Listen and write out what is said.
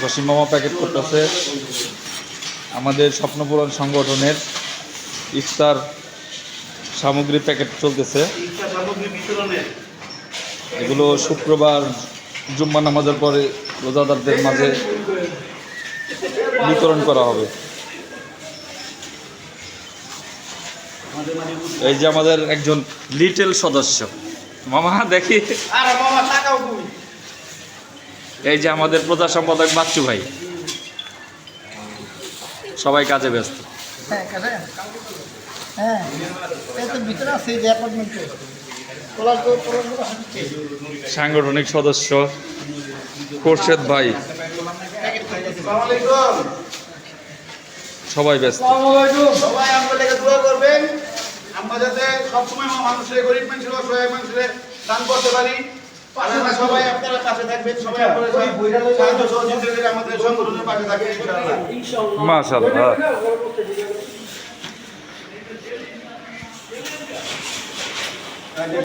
জসিম মামা প্যাকেট করতেছে আমাদের স্বপ্নপূরণ সংগঠনের ইফতার সামগ্রী প্যাকেট চলতেছে। এগুলো শুক্রবার জুম্মা নামাজের পরে রোজাদারদের মাঝে বিতরণ করা হবে। এই যে আমাদের একজন লিটল সদস্য মামা দেখি, এই যে আমাদের প্রচার সম্পাদক বাচ্চু ভাই, সবাই কাজে ব্যস্ত। সাংগঠনিক সদস্য খোরশেদ ভাই, সবাই ব্যস্ত। সবাই আমরা লেগে দোয়া করবেন, আমরা যাতে সবসময় মানুষের গরিব মানুষের অসহায় মানুষের দান করতে পারি। সবাই আপনারা পাশে থাকবেন, সবাই আপনারা সাহায্য সহযোগিতা আমাদের সংগঠনের পাশে থাকবেন ইনশাআল্লাহ। মাশাআল্লাহ।